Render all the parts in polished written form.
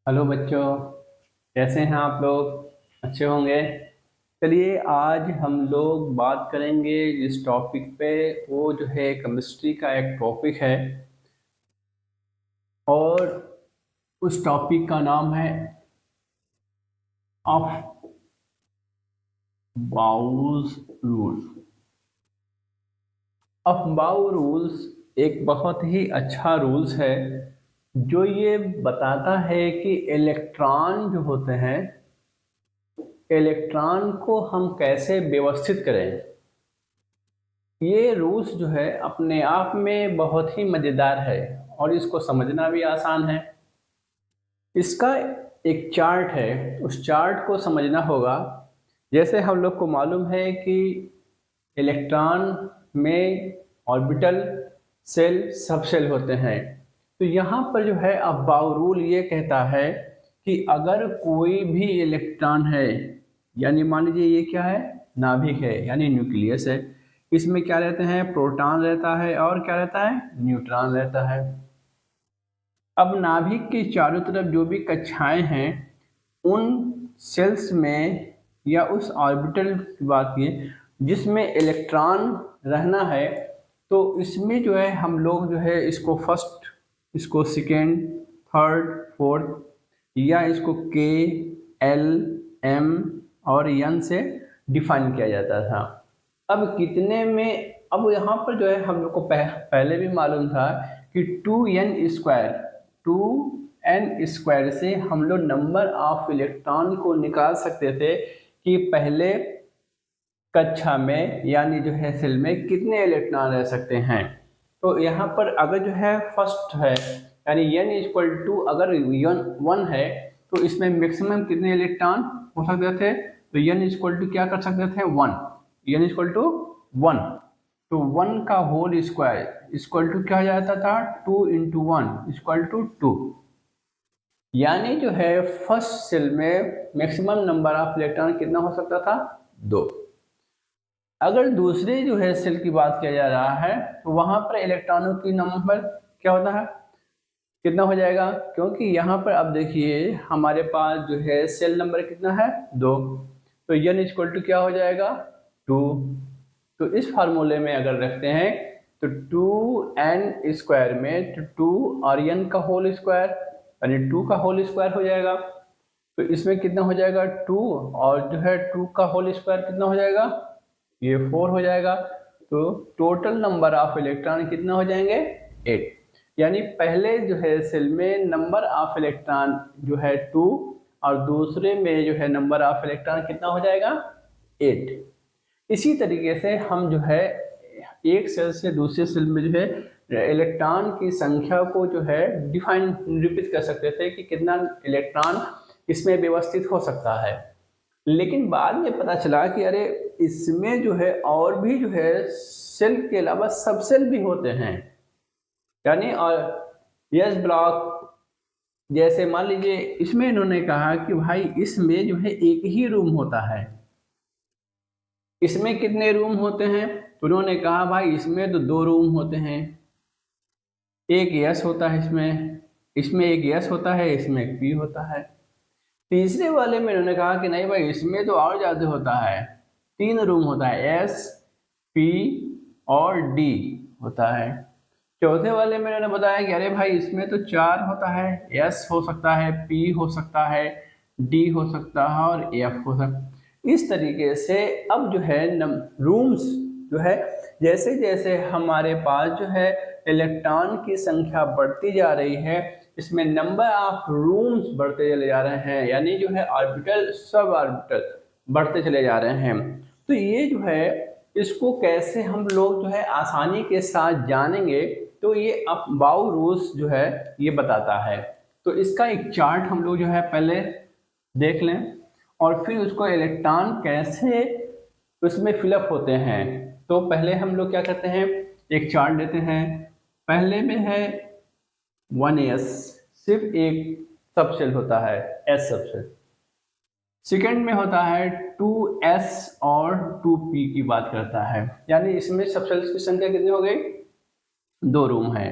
Hello बच्चों, कैसे हैं आप लोग? अच्छे होंगे। चलिए आज हम लोग बात करेंगे जिस टॉपिक पे, वो जो है केमिस्ट्री का एक टॉपिक है और उस टॉपिक का नाम है ऑफ बाउस रूल। ऑफ बाउ रूल्स एक बहुत ही अच्छा रूल्स है जो ये बताता है कि इलेक्ट्रॉन जो होते हैं, इलेक्ट्रॉन को हम कैसे व्यवस्थित करें। ये रूल्स जो है अपने आप में बहुत ही मज़ेदार है और इसको समझना भी आसान है। इसका एक चार्ट है, उस चार्ट को समझना होगा। जैसे हम लोग को मालूम है कि इलेक्ट्रॉन में ऑर्बिटल, सेल, सब सेल होते हैं। तो यहाँ पर जो है अब बाउ रूल ये कहता है कि अगर कोई भी इलेक्ट्रॉन है, यानी मान लीजिए ये क्या है, नाभिक है यानी न्यूक्लियस है। इसमें क्या रहते हैं, प्रोटॉन रहता है और क्या रहता है, न्यूट्रॉन रहता है। अब नाभिक के चारों तरफ जो भी कक्षाएं हैं, उन सेल्स में या उस ऑर्बिटल की बात की जिसमें इलेक्ट्रॉन रहना है, तो इसमें जो है हम लोग जो है इसको फर्स्ट, इसको सेकेंड, थर्ड, फोर्थ, या इसको के, एल, एम और एन से डिफाइन किया जाता था। अब कितने में, अब यहाँ पर जो है हम लोग को पहले भी मालूम था कि 2n², 2n² से हम लोग नंबर ऑफ इलेक्ट्रॉन को निकाल सकते थे कि पहले कक्षा में यानी जो है सेल में कितने इलेक्ट्रॉन रह सकते हैं। तो यहाँ पर अगर जो है फर्स्ट है यानी n=2, अगर n 1 है तो इसमें मैक्सिमम कितने इलेक्ट्रॉन हो सकते थे, तो n क्या कर सकते थे, 1, n=1। तो 1 का होल स्क्वायर इक्वल टू क्या हो जाता था, 2 × 1 = 2। यानी जो है फर्स्ट सेल में मैक्सिमम नंबर ऑफ इलेक्ट्रॉन कितना हो सकता था, 2। अगर दूसरे जो है सेल की बात किया जा रहा है तो वहां पर इलेक्ट्रॉनों की नंबर क्या होता है, कितना हो जाएगा, क्योंकि यहाँ पर अब देखिए हमारे पास जो है सेल नंबर कितना है, 2। तो n क्या हो जाएगा, 2। तो इस फार्मूले में अगर रखते हैं तो 2n² में तो 2 और n का होल स्क्वायर यानी 2 का होल स्क्वायर हो जाएगा। तो इसमें कितना हो जाएगा, 2, और जो है 2 का होल स्क्वायर कितना हो जाएगा, ये 4 हो जाएगा। तो टोटल नंबर ऑफ इलेक्ट्रॉन कितना हो जाएंगे, 8। यानी पहले जो है सेल में नंबर ऑफ इलेक्ट्रॉन जो है 2 और दूसरे में जो है नंबर ऑफ इलेक्ट्रॉन कितना हो जाएगा, 8। इसी तरीके से हम जो है एक सेल से दूसरे सेल में जो है इलेक्ट्रॉन की संख्या को जो है डिफाइन रिपीट कर सकते थे कि कितना इलेक्ट्रॉन इसमें व्यवस्थित हो सकता है। लेकिन बाद में पता चला कि अरे इसमें जो है और भी जो है सेल के अलावा सब सेल भी होते हैं। यानी और यस ब्लॉक, जैसे मान लीजिए इसमें इन्होंने कहा कि भाई इसमें जो है एक ही रूम होता है, इसमें कितने रूम होते हैं, तो उन्होंने कहा भाई इसमें तो 2 रूम होते हैं। एक यस होता है इसमें, इसमें एक यस होता है, इसमें एक पी होता है। तीसरे वाले में उन्होंने कहा कि नहीं भाई इसमें तो और ज्यादा होता है, 3 रूम होता है, एस, पी और डी होता है। चौथे वाले में उन्होंने बताया कि अरे भाई इसमें तो 4 होता है, एस हो सकता है, पी हो सकता है, डी हो सकता है और एफ हो सकता है। इस तरीके से अब जो है रूम्स जो है, जैसे जैसे हमारे पास जो है इलेक्ट्रॉन की संख्या बढ़ती जा रही है, इसमें नंबर ऑफ रूम्स बढ़ते चले जा रहे हैं, यानी जो है ऑर्बिटल, सब ऑर्बिटल बढ़ते चले जा रहे हैं। तो ये जो है इसको कैसे हम लोग जो है आसानी के साथ जानेंगे, तो ये अब बाउ रूल्स जो है ये बताता है। तो इसका एक चार्ट हम लोग जो है पहले देख लें और फिर उसको इलेक्ट्रॉन कैसे उसमें फिलअप होते हैं। तो पहले हम लोग क्या करते हैं, एक चार्ट देते हैं। पहले में है 1s, सिर्फ एक सबसेल होता है, एस सबसेल। सेकेंड में होता है 2s और 2p की बात करता है, यानी इसमें सबसेल्स की संख्या कितनी हो गई, 2 रूम है,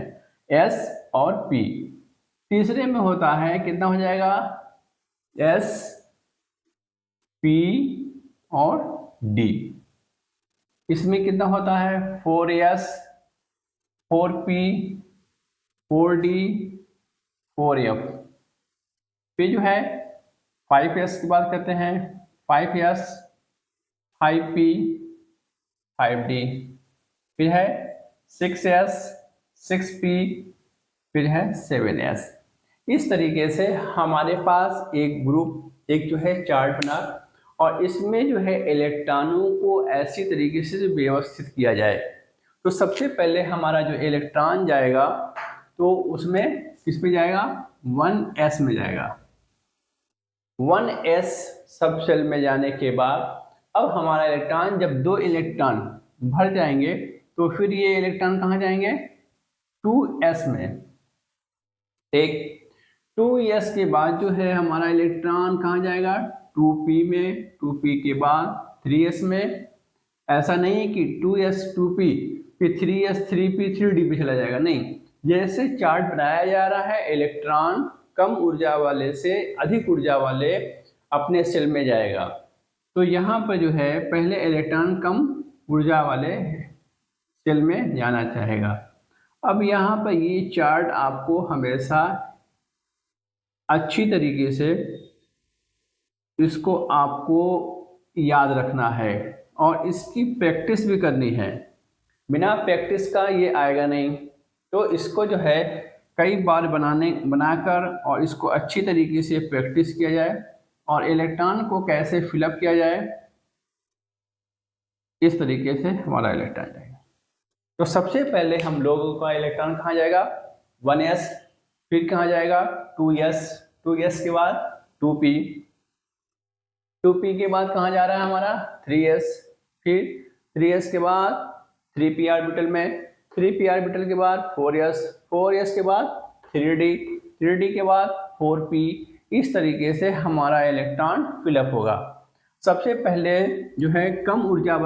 s और p। तीसरे में होता है कितना हो जाएगा, एस पी और डी। इसमें कितना होता है, 4s 4p 4d 4f। फिर जो है 5s की बात करते हैं, 5s 5p 5d। फिर है 6s 6p, फिर है 7s। इस तरीके से हमारे पास एक ग्रुप, एक जो है चार्ट बना, और इसमें जो है इलेक्ट्रॉनों को ऐसी तरीके से व्यवस्थित किया जाए। तो सबसे पहले हमारा जो इलेक्ट्रॉन जाएगा तो उसमें किस पे जाएगा, 1s में जाएगा। 1s सब सेल में जाने के बाद अब हमारा इलेक्ट्रॉन, जब 2 इलेक्ट्रॉन भर जाएंगे तो फिर ये इलेक्ट्रॉन कहाँ जाएंगे, 2s में। एक 2s के बाद जो है हमारा इलेक्ट्रॉन कहाँ जाएगा, 2p में, 2p के बाद 3s में। ऐसा नहीं है कि 2s 2p फिर 3s 3p 3d पे चला जाएगा, नहीं। जैसे चार्ट बनाया जा रहा है, इलेक्ट्रॉन कम ऊर्जा वाले से अधिक ऊर्जा वाले अपने सेल में जाएगा। तो यहाँ पर जो है पहले इलेक्ट्रॉन कम ऊर्जा वाले सेल में जाना चाहेगा। अब यहाँ पर ये चार्ट आपको हमेशा अच्छी तरीके से इसको आपको याद रखना है और इसकी प्रैक्टिस भी करनी है। बिना प्रैक्टिस का ये आएगा नहीं। तो इसको जो है कई बार बनाकर और इसको अच्छी तरीके से प्रैक्टिस किया जाए और इलेक्ट्रॉन को कैसे फिलअप किया जाए, इस तरीके से हमारा इलेक्ट्रॉन जाएगा। तो सबसे पहले हम लोगों का इलेक्ट्रॉन कहाँ जाएगा, 1s, फिर कहाँ जाएगा 2s, 2s के बाद 2p, 2p के बाद कहाँ जा रहा है हमारा 3s, फिर 3s के बाद 3p ऑर्बिटल में, 3p ऑर्बिटल के बाद 4s, 4s के बाद 3d, 3d के बाद 4p। इस तरीके से हमारा इलेक्ट्रॉन फिलअप होगा। सबसे पहले जो है कम ऊर्जा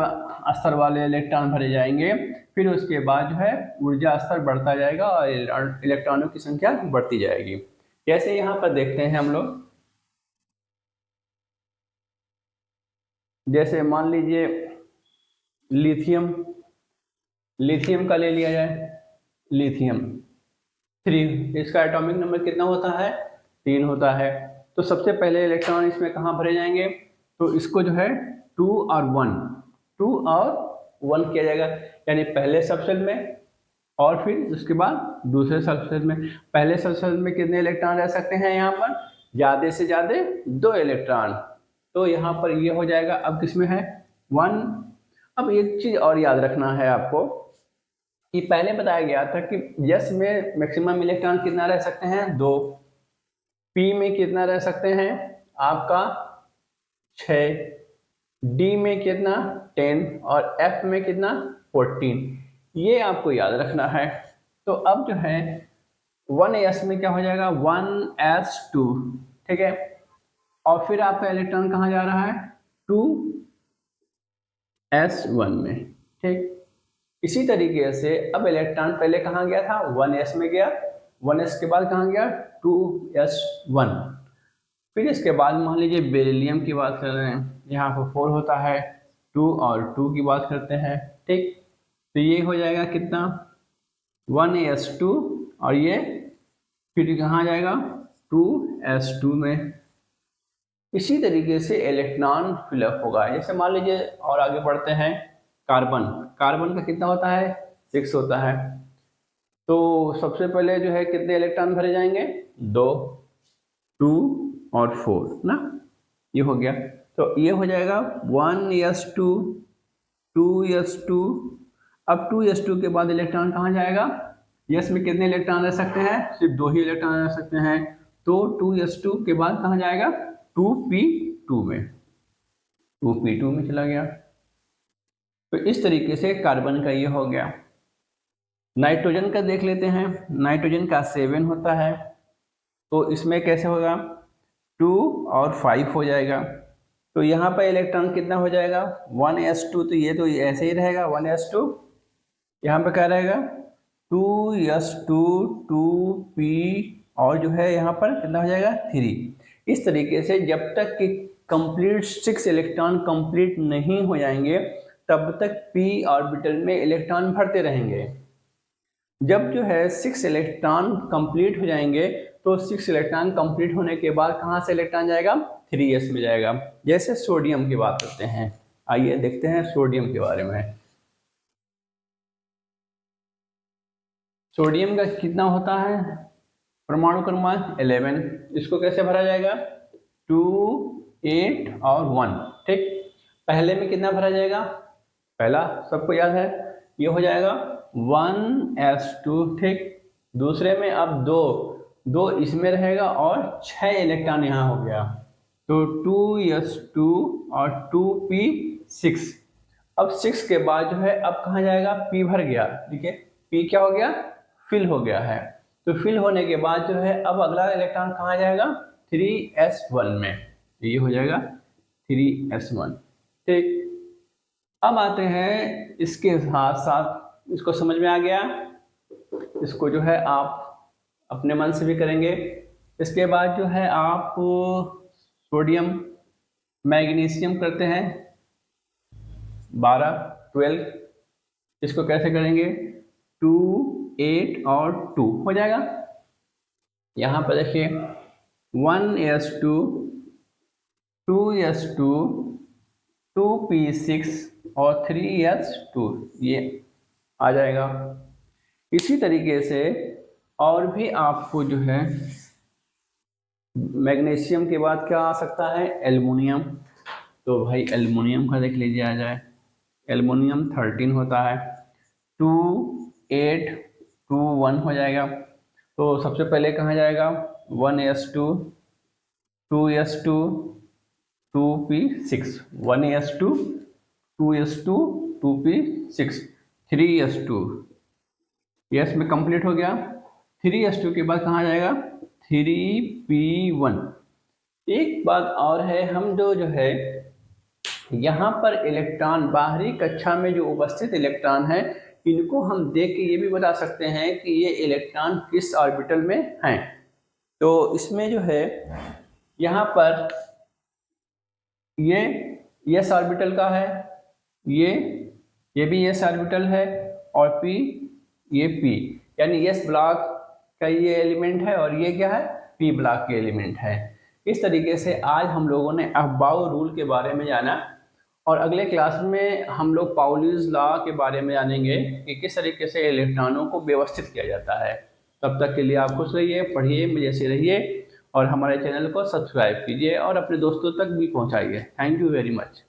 स्तर वाले इलेक्ट्रॉन भरे जाएंगे, फिर उसके बाद जो है ऊर्जा स्तर बढ़ता जाएगा और इलेक्ट्रॉनों की संख्या बढ़ती जाएगी। जैसे यहाँ पर देखते हैं हम लोग, जैसे मान लीजिए लिथियम, लिथियम का ले लिया जाए, लिथियम 3, इसका एटॉमिक नंबर कितना होता है, 3 होता है। तो सबसे पहले इलेक्ट्रॉन इसमें कहाँ भरे जाएंगे, तो इसको जो है 2 और 1 किया जाएगा, यानी पहले सबसेल में और फिर उसके बाद दूसरे सबसेल में। पहले सबसेल में कितने इलेक्ट्रॉन रह सकते हैं, यहाँ पर ज़्यादा से ज़्यादा 2 इलेक्ट्रॉन। तो यहाँ पर ये हो जाएगा। अब किसमें है 1। अब एक चीज़ और याद रखना है आपको कि पहले बताया गया था कि यस में मैक्सिमम इलेक्ट्रॉन कितना रह सकते हैं, 2। पी में कितना रह सकते हैं आपका 6, डी में कितना 10 और एफ में कितना 14। ये आपको याद रखना है। तो अब जो है 1s में क्या हो जाएगा 1s2, ठीक है। और फिर आपका इलेक्ट्रॉन कहाँ जा रहा है 2s1 में, ठीक। इसी तरीके से अब इलेक्ट्रॉन पहले कहाँ गया था 1s में गया, 1s के बाद कहाँ गया 2s1। फिर इसके बाद मान लीजिए बेरिलियम की बात कर रहे हैं, यहाँ पर 4 होता है, 2 और 2 की बात करते हैं, ठीक। तो ये हो जाएगा कितना 1s2 और ये फिर कहाँ जाएगा 2s2 में। इसी तरीके से इलेक्ट्रॉन फिलअप होगा। जैसे मान लीजिए और आगे बढ़ते हैं, कार्बन, कार्बन का कितना होता है 6 होता है। तो सबसे पहले जो है कितने इलेक्ट्रॉन भरे जाएंगे 2, 2 और 4 ना, ये हो गया। तो ये हो जाएगा 1s2 2s2। अब 2s2 के बाद इलेक्ट्रॉन कहाँ जाएगा, यस में कितने इलेक्ट्रॉन रह सकते हैं, सिर्फ 2 ही इलेक्ट्रॉन रह सकते हैं। तो 2s2 के बाद कहाँ जाएगा 2p2 में, 2p2 में चला गया। तो इस तरीके से कार्बन का ये हो गया। नाइट्रोजन का देख लेते हैं, नाइट्रोजन का 7 होता है। तो इसमें कैसे होगा 2 और 5 हो जाएगा। तो यहाँ पर इलेक्ट्रॉन कितना हो जाएगा 1s2, तो ये तो ऐसे ही रहेगा 1s2। यहाँ पे क्या रहेगा 2s2 2p और जो है यहाँ पर कितना हो जाएगा 3। इस तरीके से जब तक कि कंप्लीट 6 इलेक्ट्रॉन कंप्लीट नहीं हो जाएंगे तब तक p ऑर्बिटल में इलेक्ट्रॉन भरते रहेंगे। जब जो है 6 इलेक्ट्रॉन कंप्लीट हो जाएंगे तो 6 इलेक्ट्रॉन कंप्लीट होने के बाद कहाँ से इलेक्ट्रॉन जाएगा 3s में जाएगा। जैसे सोडियम की बात करते हैं, आइए देखते हैं सोडियम के बारे में। सोडियम का कितना होता है परमाणु क्रमांक 11। इसको कैसे भरा जाएगा 2, 8 और 1। ठीक, पहले में कितना भरा जाएगा, पहला सबको याद है ये हो जाएगा 1s2। ठीक, दूसरे में अब दो इसमें रहेगा और 6 इलेक्ट्रॉन यहाँ हो गया तो 2s2 और 2p6। अब 6 के बाद जो है अब कहाँ जाएगा p भर गया। ठीक है, p क्या हो गया फिल हो गया है। तो फिल होने के बाद जो है अब अगला इलेक्ट्रॉन कहाँ जाएगा 3s1 में, ये हो जाएगा 3s1। ठीक, अब आते हैं इसके साथ साथ, इसको समझ में आ गया, इसको जो है आप अपने मन से भी करेंगे। इसके बाद जो है आप सोडियम मैग्नीशियम करते हैं 12, 12। इसको कैसे करेंगे 2, 8 और 2 हो जाएगा। यहाँ पर देखिए 1s2, 2s2, 2p6 और 3s2 ये आ जाएगा। इसी तरीके से और भी आपको जो है मैग्नीशियम के बाद क्या आ सकता है एल्युमिनियम। तो भाई एल्युमिनियम का देख लीजिए आ जाए, एल्युमिनियम 13 होता है 2, 8, 2, 1 हो जाएगा। तो सबसे पहले कहाँ जाएगा 1s2, 2s2, 2p6, 1s2, 2s2, 2p6, 3s2 yes में कंप्लीट हो गया। 3s2 के बाद कहाँ जाएगा 3p1। एक बात और है, हम जो है यहाँ पर इलेक्ट्रॉन बाहरी कक्षा में जो उपस्थित इलेक्ट्रॉन है इनको हम देख के ये भी बता सकते हैं कि ये इलेक्ट्रॉन किस ऑर्बिटल में हैं। तो इसमें जो है यहाँ पर ये s ऑर्बिटल का है, ये भी s ऑर्बिटल है और p ये p, यानी s ब्लॉक का ये एलिमेंट है और ये क्या है p ब्लॉक के एलिमेंट है। इस तरीके से आज हम लोगों ने अफबाउ रूल के बारे में जाना और अगले क्लास में हम लोग पाउलीज लॉ के बारे में जानेंगे कि किस तरीके से इलेक्ट्रॉनों को व्यवस्थित किया जाता है। तब तक के लिए आप खुश रहिए, पढ़िए, मुझे से रहिए और हमारे चैनल को सब्सक्राइब कीजिए और अपने दोस्तों तक भी पहुंचाइए। Thank you very much.